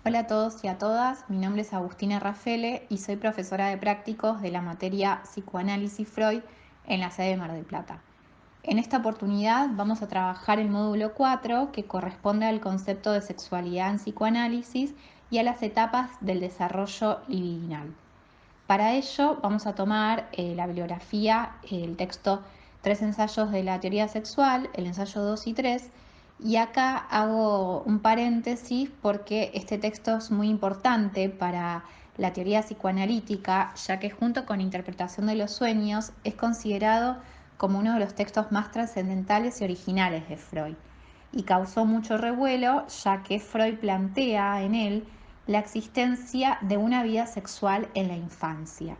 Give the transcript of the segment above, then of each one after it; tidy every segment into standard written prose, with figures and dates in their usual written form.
Hola a todos y a todas, mi nombre es Agustina Rafele y soy profesora de prácticos de la materia Psicoanálisis Freud en la sede de Mar del Plata. En esta oportunidad vamos a trabajar el módulo 4 que corresponde al concepto de sexualidad en psicoanálisis y a las etapas del desarrollo libidinal. Para ello vamos a tomar la bibliografía, el texto Tres ensayos de la teoría sexual, el ensayo 2 y 3, y acá hago un paréntesis porque este texto es muy importante para la teoría psicoanalítica, ya que junto con Interpretación de los sueños es considerado como uno de los textos más trascendentales y originales de Freud, y causó mucho revuelo ya que Freud plantea en él la existencia de una vida sexual en la infancia.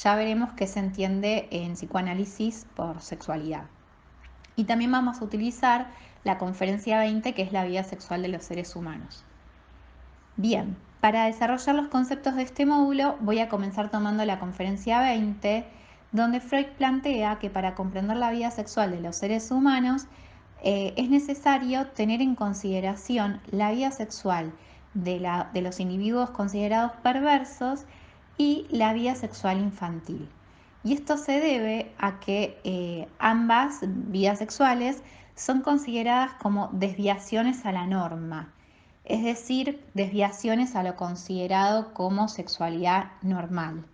Ya veremos qué se entiende en psicoanálisis por sexualidad. Y también vamos a utilizar la conferencia 20, que es la vida sexual de los seres humanos. Bien, para desarrollar los conceptos de este módulo voy a comenzar tomando la conferencia 20, donde Freud plantea que para comprender la vida sexual de los seres humanos es necesario tener en consideración la vida sexual de los individuos considerados perversos y la vida sexual infantil. Y esto se debe a que ambas vidas sexuales son consideradas como desviaciones a la norma, es decir, desviaciones a lo considerado como sexualidad normal.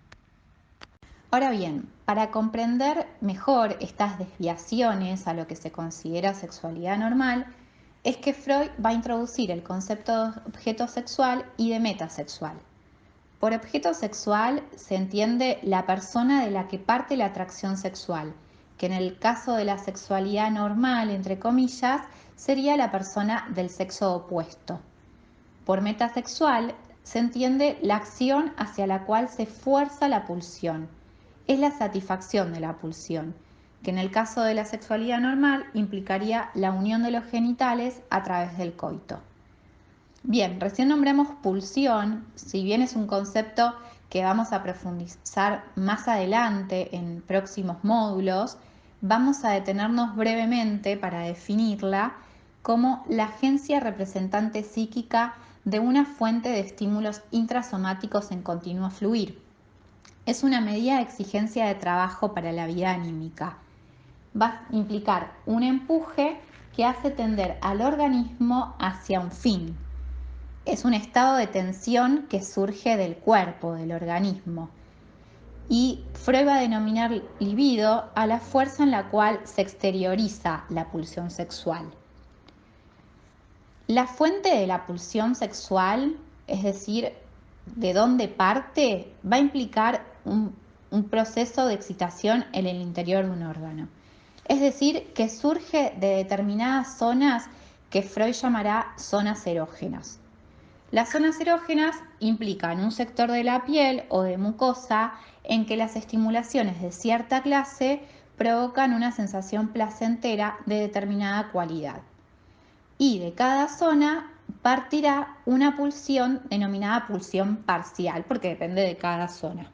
Ahora bien, para comprender mejor estas desviaciones a lo que se considera sexualidad normal, es que Freud va a introducir el concepto de objeto sexual y de metasexual. Por objeto sexual se entiende la persona de la que parte la atracción sexual, que en el caso de la sexualidad normal, entre comillas, sería la persona del sexo opuesto. Por metasexual se entiende la acción hacia la cual se fuerza la pulsión. Es la satisfacción de la pulsión, que en el caso de la sexualidad normal implicaría la unión de los genitales a través del coito. Bien, recién nombramos pulsión, si bien es un concepto que vamos a profundizar más adelante en próximos módulos, vamos a detenernos brevemente para definirla como la agencia representante psíquica de una fuente de estímulos intrasomáticos en continuo fluir. Es una medida de exigencia de trabajo para la vida anímica. Va a implicar un empuje que hace tender al organismo hacia un fin. Es un estado de tensión que surge del cuerpo, del organismo. Y Freud va a denominar libido a la fuerza en la cual se exterioriza la pulsión sexual. La fuente de la pulsión sexual, es decir, de dónde parte, va a implicar un proceso de excitación en el interior de un órgano. Es decir, que surge de determinadas zonas que Freud llamará zonas erógenas. Las zonas erógenas implican un sector de la piel o de mucosa en que las estimulaciones de cierta clase provocan una sensación placentera de determinada cualidad. Y de cada zona partirá una pulsión denominada pulsión parcial, porque depende de cada zona.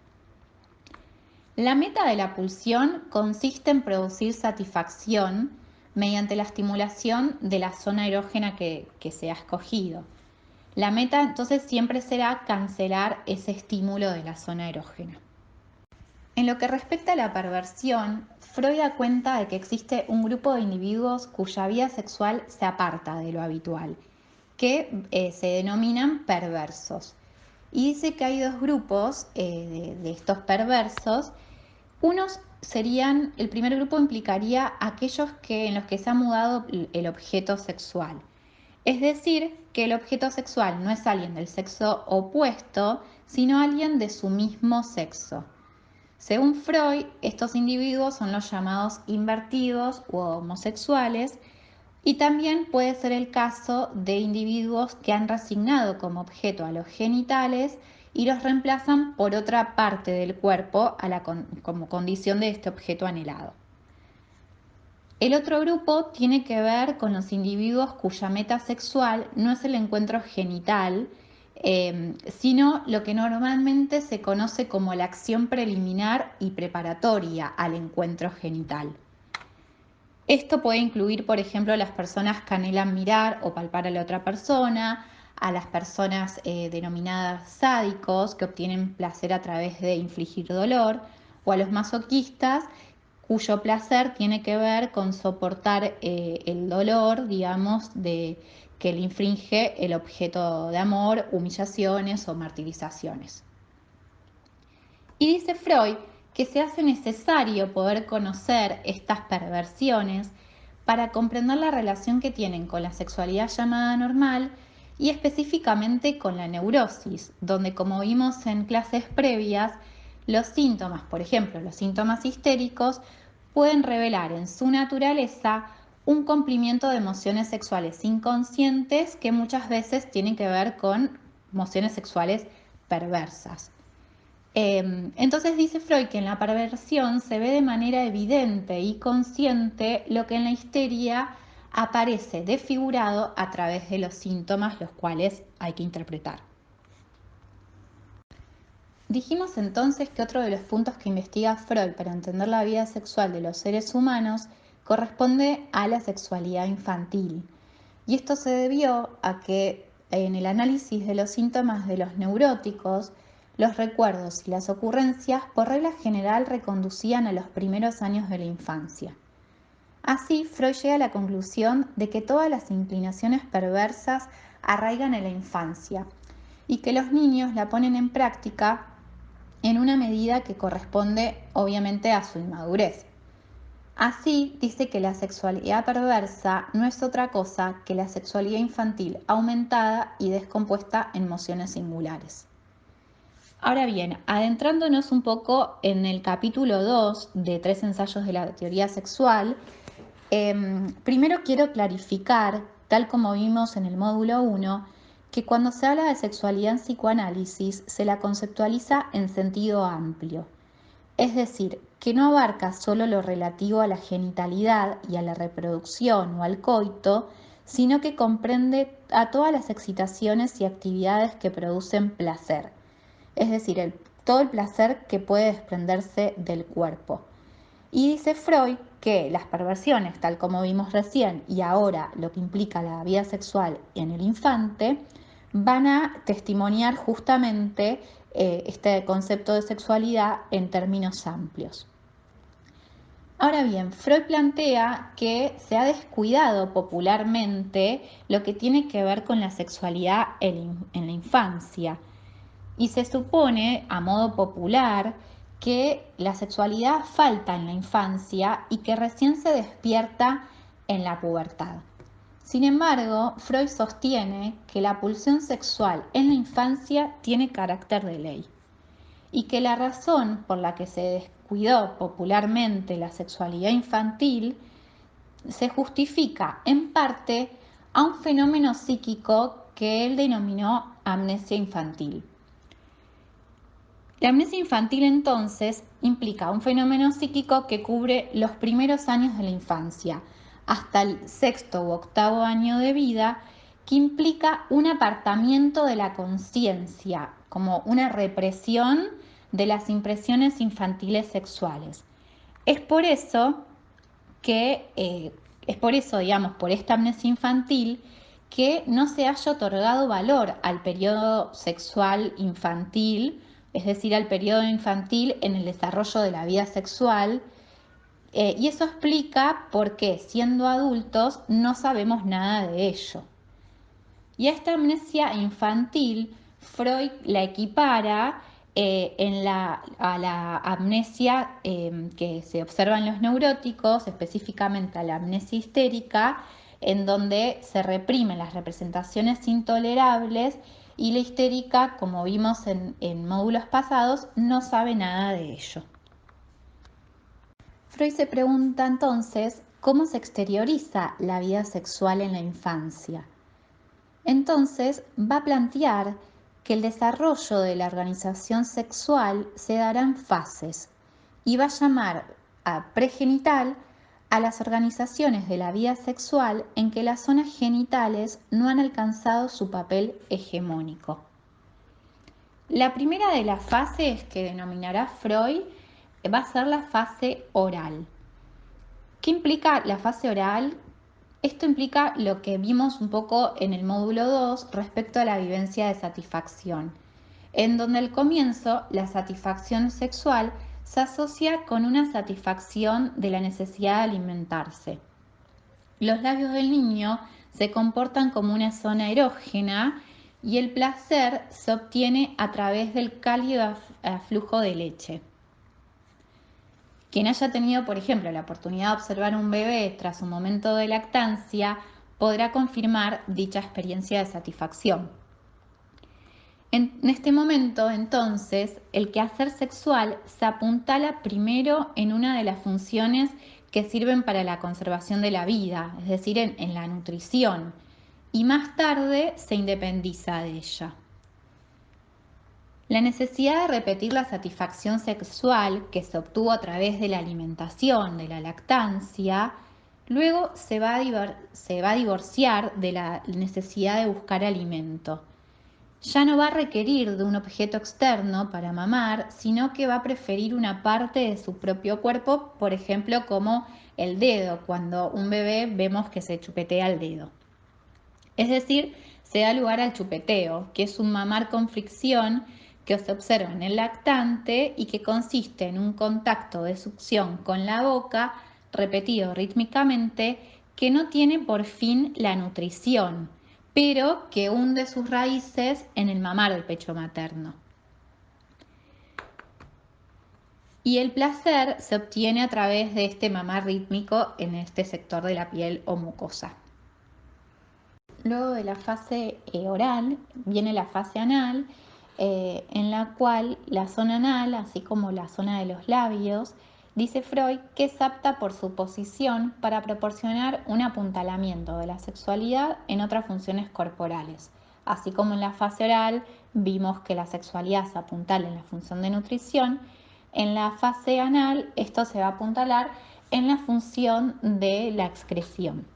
La meta de la pulsión consiste en producir satisfacción mediante la estimulación de la zona erógena que se ha escogido. La meta entonces siempre será cancelar ese estímulo de la zona erógena. En lo que respecta a la perversión, Freud da cuenta de que existe un grupo de individuos cuya vida sexual se aparta de lo habitual, que se denominan perversos. Y dice que hay dos grupos de estos perversos. Unos serían, el primer grupo implicaría aquellos en los que se ha mudado el objeto sexual. Es decir, que el objeto sexual no es alguien del sexo opuesto, sino alguien de su mismo sexo. Según Freud, estos individuos son los llamados invertidos u homosexuales, y también puede ser el caso de individuos que han resignado como objeto a los genitales y los reemplazan por otra parte del cuerpo como condición de este objeto anhelado. El otro grupo tiene que ver con los individuos cuya meta sexual no es el encuentro genital, sino lo que normalmente se conoce como la acción preliminar y preparatoria al encuentro genital. Esto puede incluir, por ejemplo, las personas que anhelan mirar o palpar a la otra persona, a las personas denominadas sádicos, que obtienen placer a través de infligir dolor, o a los masoquistas, cuyo placer tiene que ver con soportar el dolor, digamos, de que le infringe el objeto de amor, humillaciones o martirizaciones. Y dice Freud que se hace necesario poder conocer estas perversiones para comprender la relación que tienen con la sexualidad llamada normal y específicamente con la neurosis, donde, como vimos en clases previas, los síntomas, por ejemplo, los síntomas histéricos, pueden revelar en su naturaleza un cumplimiento de emociones sexuales inconscientes que muchas veces tienen que ver con emociones sexuales perversas. Entonces dice Freud que en la perversión se ve de manera evidente y consciente lo que en la histeria aparece desfigurado a través de los síntomas, los cuales hay que interpretar. Dijimos entonces que otro de los puntos que investiga Freud para entender la vida sexual de los seres humanos corresponde a la sexualidad infantil. Y esto se debió a que en el análisis de los síntomas de los neuróticos, los recuerdos y las ocurrencias por regla general reconducían a los primeros años de la infancia. Así, Freud llega a la conclusión de que todas las inclinaciones perversas arraigan en la infancia y que los niños la ponen en práctica en una medida que corresponde obviamente a su inmadurez. Así, dice que la sexualidad perversa no es otra cosa que la sexualidad infantil aumentada y descompuesta en emociones singulares. Ahora bien, adentrándonos un poco en el capítulo 2 de 3 ensayos de la teoría sexual, primero quiero clarificar, tal como vimos en el módulo 1, que cuando se habla de sexualidad en psicoanálisis se la conceptualiza en sentido amplio. Es decir, que no abarca solo lo relativo a la genitalidad y a la reproducción o al coito, sino que comprende a todas las excitaciones y actividades que producen placer, es decir, todo el placer que puede desprenderse del cuerpo. Y dice Freud que las perversiones, tal como vimos recién, y ahora lo que implica la vida sexual en el infante, van a testimoniar justamente este concepto de sexualidad en términos amplios. Ahora bien, Freud plantea que se ha descuidado popularmente lo que tiene que ver con la sexualidad en la infancia y se supone, a modo popular, que la sexualidad falta en la infancia y que recién se despierta en la pubertad. Sin embargo, Freud sostiene que la pulsión sexual en la infancia tiene carácter de ley y que la razón por la que se descuidó popularmente la sexualidad infantil se justifica en parte a un fenómeno psíquico que él denominó amnesia infantil. La amnesia infantil entonces implica un fenómeno psíquico que cubre los primeros años de la infancia, hasta el sexto u octavo año de vida, que implica un apartamiento de la conciencia, como una represión de las impresiones infantiles sexuales. Es por eso digamos, por esta amnesia infantil, que no se haya otorgado valor al periodo sexual infantil, es decir, al periodo infantil en el desarrollo de la vida sexual, y eso explica por qué, siendo adultos, no sabemos nada de ello. Y a esta amnesia infantil, Freud la equipara a la amnesia que se observa en los neuróticos, específicamente a la amnesia histérica, en donde se reprimen las representaciones intolerables y la histérica, como vimos en módulos pasados, no sabe nada de ello. Freud se pregunta entonces cómo se exterioriza la vida sexual en la infancia. Entonces va a plantear que el desarrollo de la organización sexual se dará en fases y va a llamar a pregenital a las organizaciones de la vida sexual en que las zonas genitales no han alcanzado su papel hegemónico. La primera de las fases que denominará Freud va a ser la fase oral. ¿Qué implica la fase oral? Esto implica lo que vimos un poco en el módulo 2 respecto a la vivencia de satisfacción, en donde al comienzo la satisfacción sexual se asocia con una satisfacción de la necesidad de alimentarse. Los labios del niño se comportan como una zona erógena y el placer se obtiene a través del cálido aflujo de leche. Quien haya tenido, por ejemplo, la oportunidad de observar un bebé tras un momento de lactancia podrá confirmar dicha experiencia de satisfacción. En este momento, entonces, el quehacer sexual se apuntala primero en una de las funciones que sirven para la conservación de la vida, es decir, en la nutrición, y más tarde se independiza de ella. La necesidad de repetir la satisfacción sexual que se obtuvo a través de la alimentación, de la lactancia, luego se va a divorciar de la necesidad de buscar alimento. Ya no va a requerir de un objeto externo para mamar, sino que va a preferir una parte de su propio cuerpo, por ejemplo, como el dedo, cuando un bebé vemos que se chupetea el dedo. Es decir, se da lugar al chupeteo, que es un mamar con fricción que se observa en el lactante y que consiste en un contacto de succión con la boca repetido rítmicamente que no tiene por fin la nutrición, pero que hunde sus raíces en el mamar del pecho materno. Y el placer se obtiene a través de este mamar rítmico en este sector de la piel o mucosa. Luego de la fase oral viene la fase anal, en la cual la zona anal, así como la zona de los labios, dice Freud que es apta por su posición para proporcionar un apuntalamiento de la sexualidad en otras funciones corporales. Así como en la fase oral vimos que la sexualidad se apuntala en la función de nutrición, en la fase anal esto se va a apuntalar en la función de la excreción.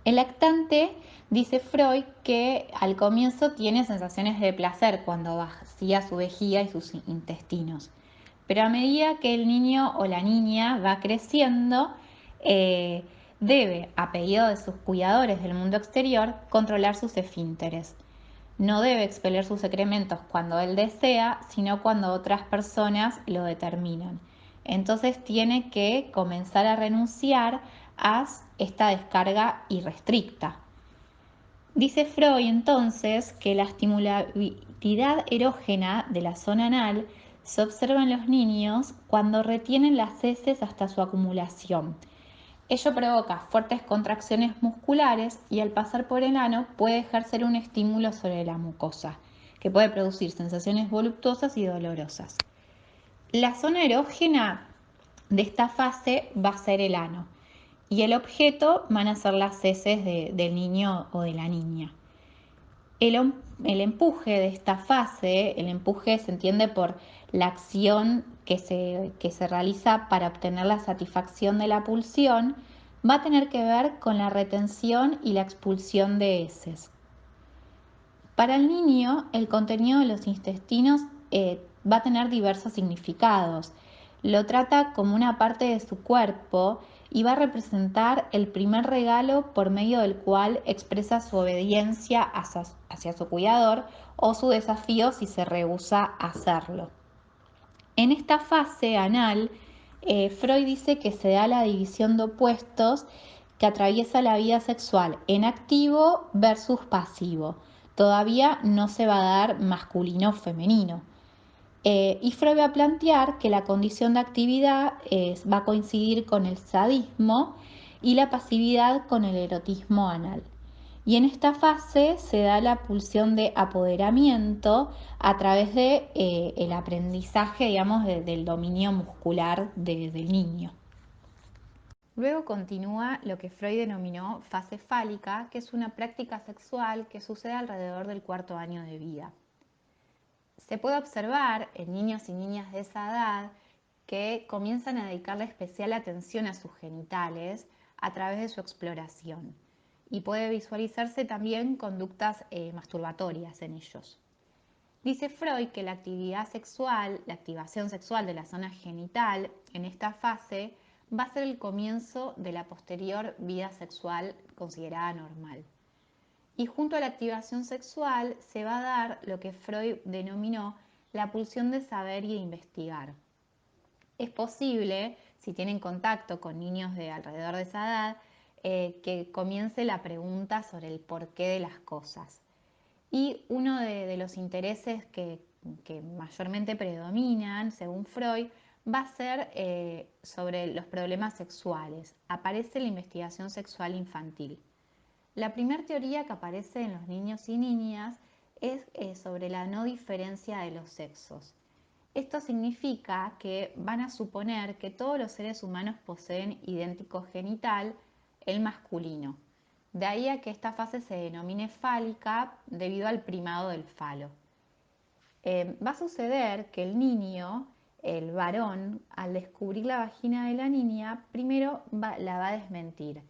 El lactante, dice Freud, que al comienzo tiene sensaciones de placer cuando vacía su vejiga y sus intestinos, pero a medida que el niño o la niña va creciendo, debe, a pedido de sus cuidadores del mundo exterior, controlar sus esfínteres. No debe expeler sus excrementos cuando él desea, sino cuando otras personas lo determinan. Entonces tiene que comenzar a renunciar a esta descarga irrestricta. Dice Freud entonces que la estimulabilidad erógena de la zona anal se observa en los niños cuando retienen las heces hasta su acumulación. Ello provoca fuertes contracciones musculares y al pasar por el ano puede ejercer un estímulo sobre la mucosa, que puede producir sensaciones voluptuosas y dolorosas. La zona erógena de esta fase va a ser el ano y el objeto van a ser las heces del niño o de la niña. El empuje de esta fase, el empuje se entiende por la acción que se realiza para obtener la satisfacción de la pulsión, va a tener que ver con la retención y la expulsión de heces. Para el niño, el contenido de los intestinos va a tener diversos significados. Lo trata como una parte de su cuerpo y va a representar el primer regalo por medio del cual expresa su obediencia hacia su cuidador o su desafío si se rehúsa a hacerlo. En esta fase anal, Freud dice que se da la división de opuestos que atraviesa la vida sexual en activo versus pasivo. Todavía no se va a dar masculino o femenino. Y Freud va a plantear que la condición de actividad va a coincidir con el sadismo y la pasividad con el erotismo anal. Y en esta fase se da la pulsión de apoderamiento a través de el aprendizaje, digamos, del dominio muscular del niño. Luego continúa lo que Freud denominó fase fálica, que es una práctica sexual que sucede alrededor del cuarto año de vida. Se puede observar en niños y niñas de esa edad que comienzan a dedicarle especial atención a sus genitales a través de su exploración y puede visualizarse también conductas masturbatorias en ellos. Dice Freud que la actividad sexual, la activación sexual de la zona genital en esta fase va a ser el comienzo de la posterior vida sexual considerada normal. Y junto a la activación sexual se va a dar lo que Freud denominó la pulsión de saber y de investigar. Es posible, si tienen contacto con niños de alrededor de esa edad, que comience la pregunta sobre el porqué de las cosas. Y uno de los intereses que mayormente predominan, según Freud, va a ser sobre los problemas sexuales. Aparece la investigación sexual infantil. La primera teoría que aparece en los niños y niñas es sobre la no diferencia de los sexos. Esto significa que van a suponer que todos los seres humanos poseen idéntico genital, el masculino. De ahí a que esta fase se denomine fálica debido al primado del falo. Va a suceder que el niño, el varón, al descubrir la vagina de la niña, primero la va a desmentir.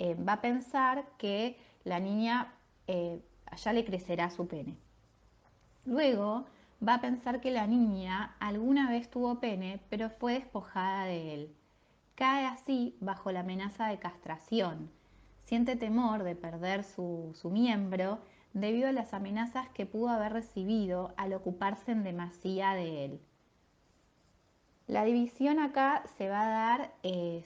Va a pensar que la niña ya le crecerá su pene. Luego va a pensar que la niña alguna vez tuvo pene, pero fue despojada de él. Cae así bajo la amenaza de castración. Siente temor de perder su miembro debido a las amenazas que pudo haber recibido al ocuparse en demasía de él. La división acá se va a dar,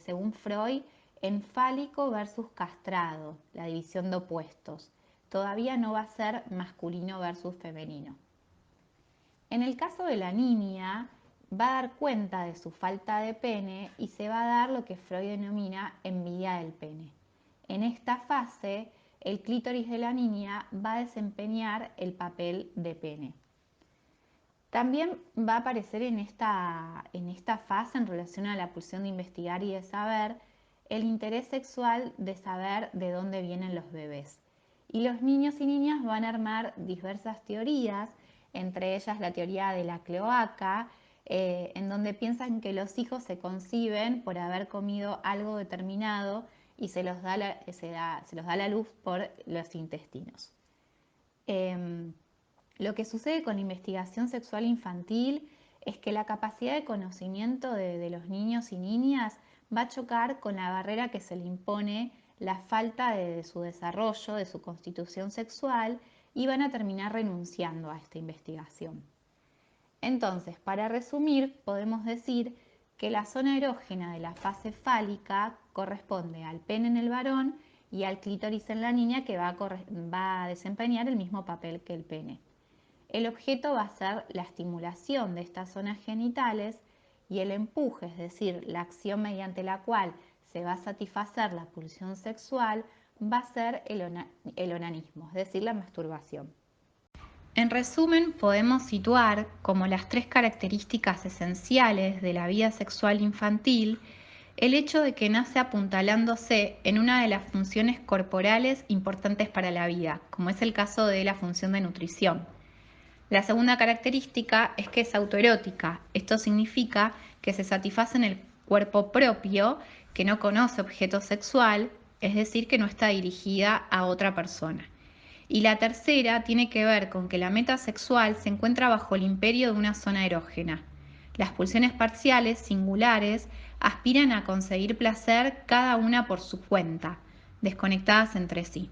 según Freud, en fálico versus castrado, la división de opuestos. Todavía no va a ser masculino versus femenino. En el caso de la niña, va a dar cuenta de su falta de pene y se va a dar lo que Freud denomina envidia del pene. En esta fase, el clítoris de la niña va a desempeñar el papel de pene. También va a aparecer en esta fase, en relación a la pulsión de investigar y de saber, el interés sexual de saber de dónde vienen los bebés. Y los niños y niñas van a armar diversas teorías, entre ellas la teoría de la cloaca, en donde piensan que los hijos se conciben por haber comido algo determinado y se los da la luz por los intestinos. Lo que sucede con la investigación sexual infantil es que la capacidad de conocimiento de los niños y niñas va a chocar con la barrera que se le impone la falta de su desarrollo, de su constitución sexual, y van a terminar renunciando a esta investigación. Entonces, para resumir, podemos decir que la zona erógena de la fase fálica corresponde al pene en el varón y al clítoris en la niña, que va a desempeñar el mismo papel que el pene. El objeto va a ser la estimulación de estas zonas genitales, y el empuje, es decir, la acción mediante la cual se va a satisfacer la pulsión sexual, va a ser el onanismo, es decir, la masturbación. En resumen, podemos situar como las tres características esenciales de la vida sexual infantil el hecho de que nace apuntalándose en una de las funciones corporales importantes para la vida, como es el caso de la función de nutrición. La segunda característica es que es autoerótica. Esto significa que se satisface en el cuerpo propio, que no conoce objeto sexual, es decir, que no está dirigida a otra persona. Y la tercera tiene que ver con que la meta sexual se encuentra bajo el imperio de una zona erógena. Las pulsiones parciales, singulares, aspiran a conseguir placer cada una por su cuenta, desconectadas entre sí.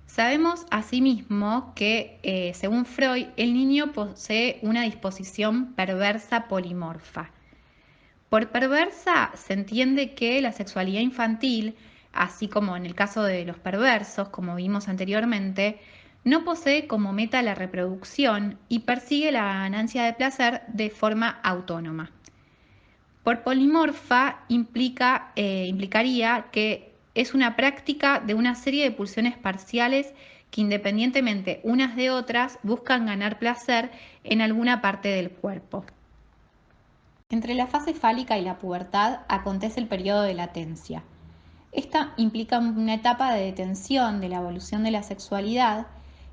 Sabemos asimismo que, según Freud, el niño posee una disposición perversa polimorfa. Por perversa se entiende que la sexualidad infantil, así como en el caso de los perversos, como vimos anteriormente, no posee como meta la reproducción y persigue la ganancia de placer de forma autónoma. Por polimorfa implicaría que es una práctica de una serie de pulsiones parciales que, independientemente unas de otras, buscan ganar placer en alguna parte del cuerpo. Entre la fase fálica y la pubertad acontece el periodo de latencia. Esta implica una etapa de detención de la evolución de la sexualidad,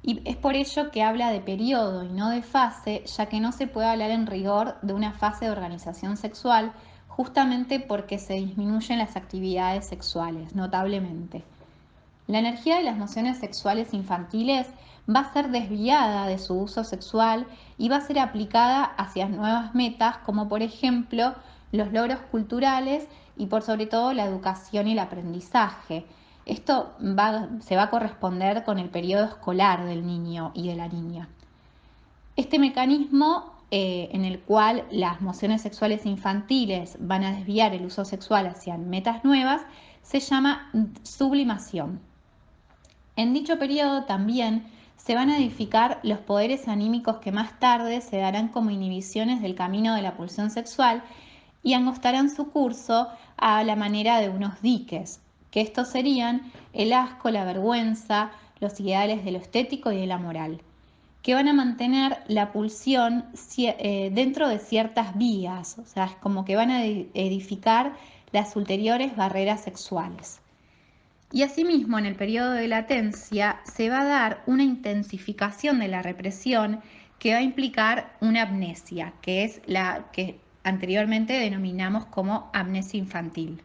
y es por ello que habla de periodo y no de fase, ya que no se puede hablar en rigor de una fase de organización sexual, justamente porque se disminuyen las actividades sexuales notablemente. La energía de las nociones sexuales infantiles va a ser desviada de su uso sexual y va a ser aplicada hacia nuevas metas, como por ejemplo los logros culturales y por sobre todo la educación y el aprendizaje. Esto se va a corresponder con el periodo escolar del niño y de la niña. Este mecanismo en el cual las mociones sexuales infantiles van a desviar el uso sexual hacia metas nuevas se llama sublimación. En dicho periodo también se van a edificar los poderes anímicos que más tarde se darán como inhibiciones del camino de la pulsión sexual y angostarán su curso a la manera de unos diques, que estos serían el asco, la vergüenza, los ideales de lo estético y de la moral, que van a mantener la pulsión dentro de ciertas vías, o sea, es como que van a edificar las ulteriores barreras sexuales. Y asimismo, en el periodo de latencia se va a dar una intensificación de la represión que va a implicar una amnesia, que es la que anteriormente denominamos como amnesia infantil.